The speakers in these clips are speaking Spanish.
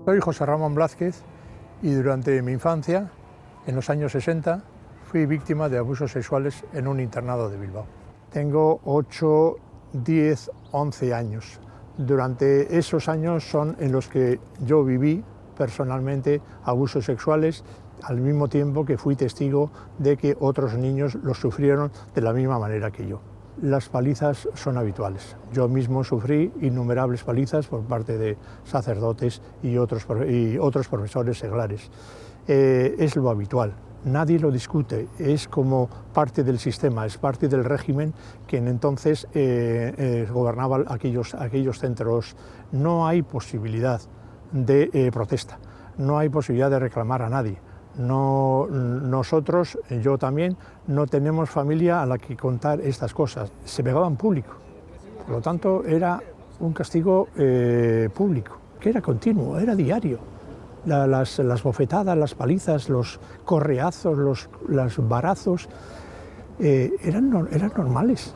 Soy José Ramón Blázquez y durante mi infancia, en los años 60, fui víctima de abusos sexuales en un internado de Bilbao. Tengo 8, 10, 11 años. Durante esos años son en los que yo viví personalmente abusos sexuales, al mismo tiempo que fui testigo de que otros niños los sufrieron de la misma manera que yo. Las palizas son habituales. Yo mismo sufrí innumerables palizas por parte de sacerdotes y otros profesores seglares. Es lo habitual, nadie lo discute, es como parte del sistema, es parte del régimen que entonces gobernaba aquellos centros. No hay posibilidad de protesta, no hay posibilidad de reclamar a nadie. No, nosotros, yo también, no tenemos familia a la que contar estas cosas. Se pegaba en público, por lo tanto era un castigo público, que era continuo, era diario. Las bofetadas, las palizas, los correazos, los varazos, eran normales.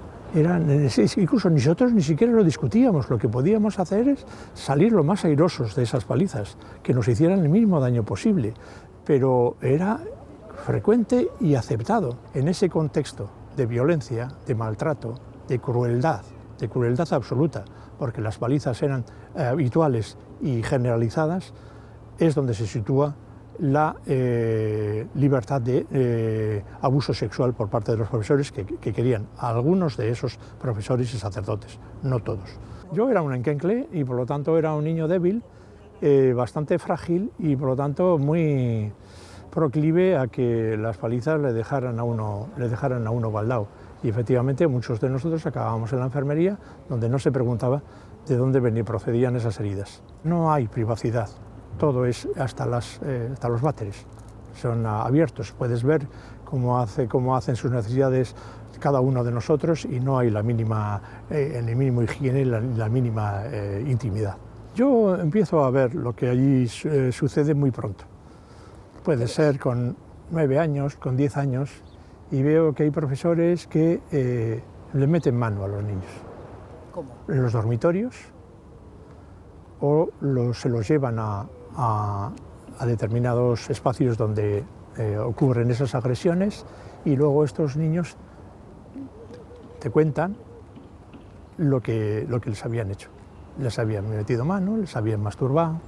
Incluso nosotros ni siquiera lo discutíamos, lo que podíamos hacer es salir lo más airosos de esas palizas, que nos hicieran el mínimo daño posible. Pero era frecuente y aceptado en ese contexto de violencia, de maltrato, de crueldad absoluta, porque las palizas eran habituales y generalizadas, es donde se sitúa la libertad de abuso sexual por parte de los profesores que querían, algunos de esos profesores y sacerdotes, no todos. Yo era un enquencle y por lo tanto era un niño débil, bastante frágil y por lo tanto muy proclive a que las palizas le dejaran a uno baldao. Y efectivamente muchos de nosotros acabábamos en la enfermería, donde no se preguntaba de dónde procedían esas heridas. No hay privacidad, todo es hasta los váteres, son abiertos, puedes ver cómo hacen sus necesidades cada uno de nosotros y no hay la mínima, el mínimo higiene, la mínima intimidad. Yo empiezo a ver lo que allí sucede muy pronto. Puede ser con 9 años, con 10 años, y veo que hay profesores que le meten mano a los niños. ¿Cómo? En los dormitorios, o se los llevan a determinados espacios donde ocurren esas agresiones, y luego estos niños te cuentan lo que les habían hecho. Les habían metido mano, les habían masturbado.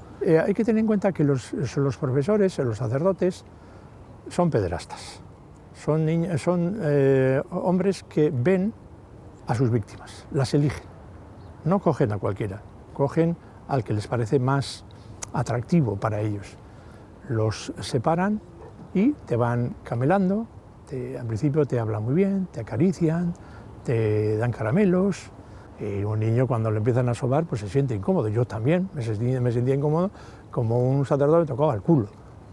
Hay que tener en cuenta que los profesores, los sacerdotes, son pederastas. Son hombres que ven a sus víctimas, las eligen. No cogen a cualquiera, cogen al que les parece más atractivo para ellos. Los separan y te van camelando, al principio te hablan muy bien, te acarician, te dan caramelos. Y un niño cuando le empiezan a sobar pues se siente incómodo. Yo también me sentía incómodo, como un sacerdote me tocaba el culo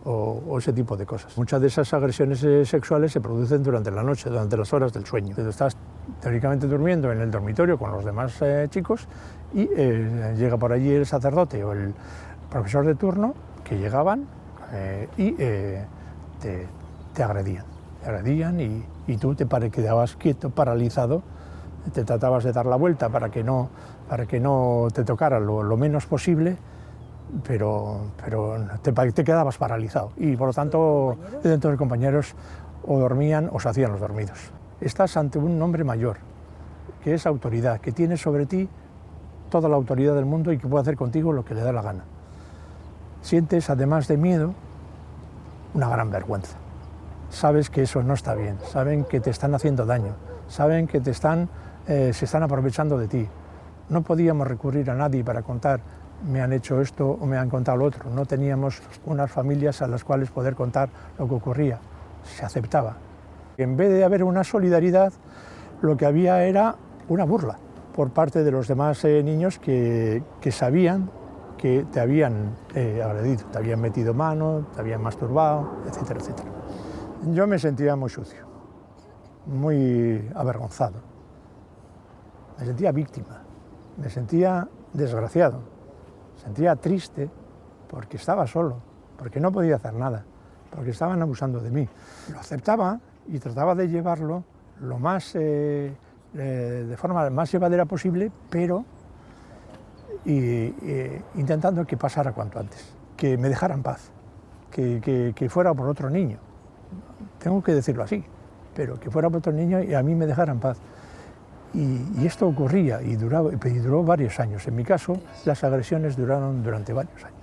o ese tipo de cosas. Muchas de esas agresiones sexuales se producen durante la noche, durante las horas del sueño. Estás teóricamente durmiendo en el dormitorio con los demás chicos y llega por allí el sacerdote o el profesor de turno que llegaban y te agredían y tú te quedabas quieto, paralizado. Te tratabas de dar la vuelta para que no te tocara lo menos posible, pero te quedabas paralizado y por lo tanto dentro de los compañeros o dormían o se hacían los dormidos. Estás ante un hombre mayor, que es autoridad, que tiene sobre ti toda la autoridad del mundo y que puede hacer contigo lo que le da la gana. Sientes, además de miedo, una gran vergüenza. Sabes que eso no está bien, saben que te están haciendo daño, saben que se están aprovechando de ti. No podíamos recurrir a nadie para contar, me han hecho esto o me han contado lo otro. No teníamos unas familias a las cuales poder contar lo que ocurría. Se aceptaba. En vez de haber una solidaridad, lo que había era una burla por parte de los demás niños que sabían que te habían agredido, te habían metido mano, te habían masturbado, etcétera, etcétera. Yo me sentía muy sucio, muy avergonzado. Me sentía víctima, me sentía desgraciado, me sentía triste porque estaba solo, porque no podía hacer nada, porque estaban abusando de mí. Lo aceptaba y trataba de llevarlo de forma más llevadera posible, pero intentando que pasara cuanto antes, que me dejara en paz, que fuera por otro niño. Tengo que decirlo así, pero que fuera por otro niño y a mí me dejara en paz. Y esto ocurría y duró varios años. En mi caso, las agresiones duraron durante varios años.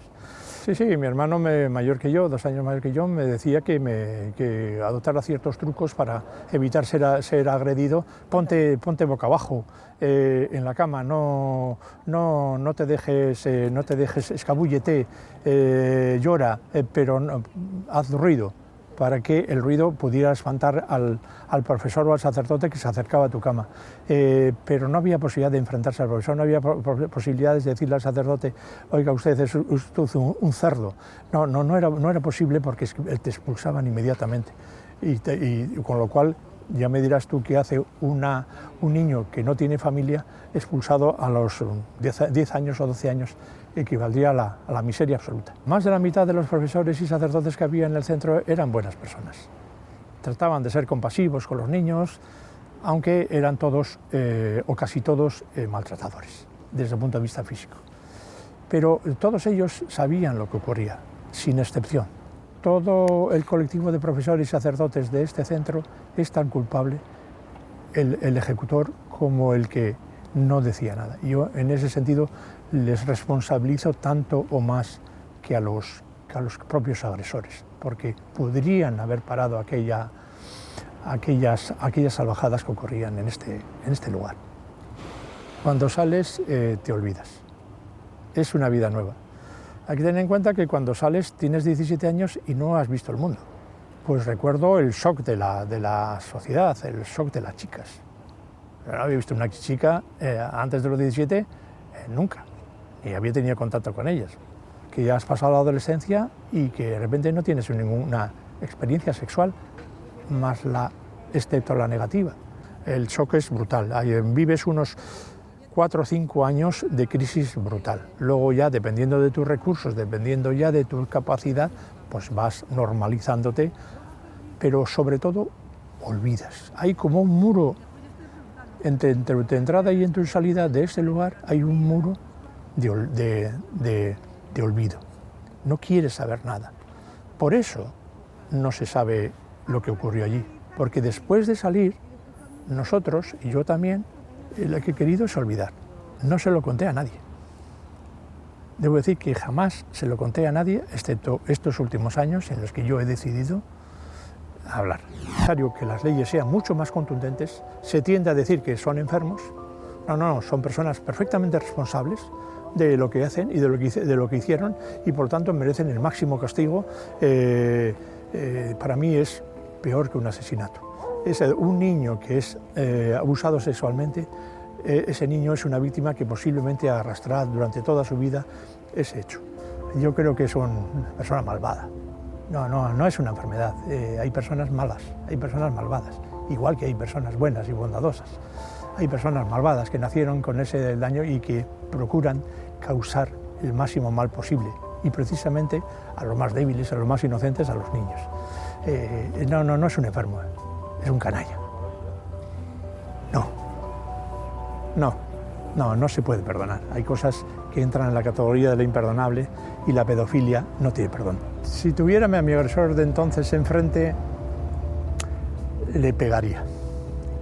Sí, mi hermano mayor que yo, 2 años mayor que yo, me decía que adoptara ciertos trucos para evitar ser agredido. Ponte boca abajo en la cama, no te dejes, escabúllete, llora, pero no, haz ruido, para que el ruido pudiera espantar al profesor o al sacerdote que se acercaba a tu cama. Pero no había posibilidad de enfrentarse al profesor, no había posibilidades de decirle al sacerdote, oiga, usted es un cerdo. No era posible porque te expulsaban inmediatamente. Y con lo cual, ya me dirás tú qué hace un niño que no tiene familia expulsado a los 10 años o 12 años, equivaldría a la miseria absoluta. Más de la mitad de los profesores y sacerdotes que había en el centro eran buenas personas. Trataban de ser compasivos con los niños, aunque eran todos, o casi todos, maltratadores, desde el punto de vista físico. Pero todos ellos sabían lo que ocurría, sin excepción. Todo el colectivo de profesores y sacerdotes de este centro es tan culpable, el ejecutor, como el que no decía nada. Yo, en ese sentido, les responsabilizo tanto o más que a los propios agresores, porque podrían haber parado aquellas salvajadas que ocurrían en este lugar. Cuando sales, te olvidas. Es una vida nueva. Hay que tener en cuenta que cuando sales tienes 17 años y no has visto el mundo. Pues recuerdo el shock de la sociedad, el shock de las chicas. No había visto una chica antes de los 17, nunca, ni había tenido contacto con ellas. Que ya has pasado la adolescencia y que de repente no tienes ninguna experiencia sexual, excepto la negativa. El shock es brutal. Vives unos 4 o 5 años de crisis brutal. Luego ya, dependiendo de tus recursos, dependiendo ya de tu capacidad, pues vas normalizándote, pero sobre todo olvidas. Hay como un muro entre tu entrada y tu salida de este lugar, hay un muro de olvido. No quieres saber nada. Por eso no se sabe lo que ocurrió allí, porque después de salir, nosotros, y yo también, lo que he querido es olvidar. No se lo conté a nadie. Debo decir que jamás se lo conté a nadie, excepto estos últimos años en los que yo he decidido hablar. Es necesario que las leyes sean mucho más contundentes. Se tiende a decir que son enfermos. No, son personas perfectamente responsables de lo que hacen y de lo que hicieron, y por tanto merecen el máximo castigo. Para mí es peor que un asesinato. Un niño que es abusado sexualmente, ese niño es una víctima que posiblemente arrastrará durante toda su vida ese hecho. Yo creo que es una persona malvada. No es una enfermedad. Hay personas malas, hay personas malvadas, igual que hay personas buenas y bondadosas. Hay personas malvadas que nacieron con ese daño y que procuran causar el máximo mal posible, y precisamente a los más débiles, a los más inocentes, a los niños. No es un enfermo, es un canalla. No se puede perdonar. Hay cosas que entran en la categoría de lo imperdonable, y la pedofilia no tiene perdón. Si tuviera a mi agresor de entonces enfrente, le pegaría.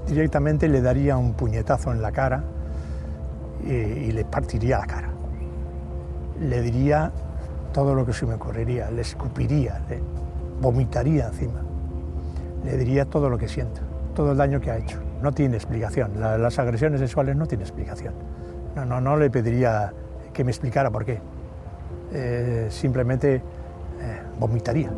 Directamente le daría un puñetazo en la cara y le partiría la cara. Le diría todo lo que se me ocurriría, le escupiría, le vomitaría encima. Le diría todo lo que siento, todo el daño que ha hecho. No tiene explicación. Las agresiones sexuales no tienen explicación. No le pediría que me explicara por qué. Simplemente vomitaría.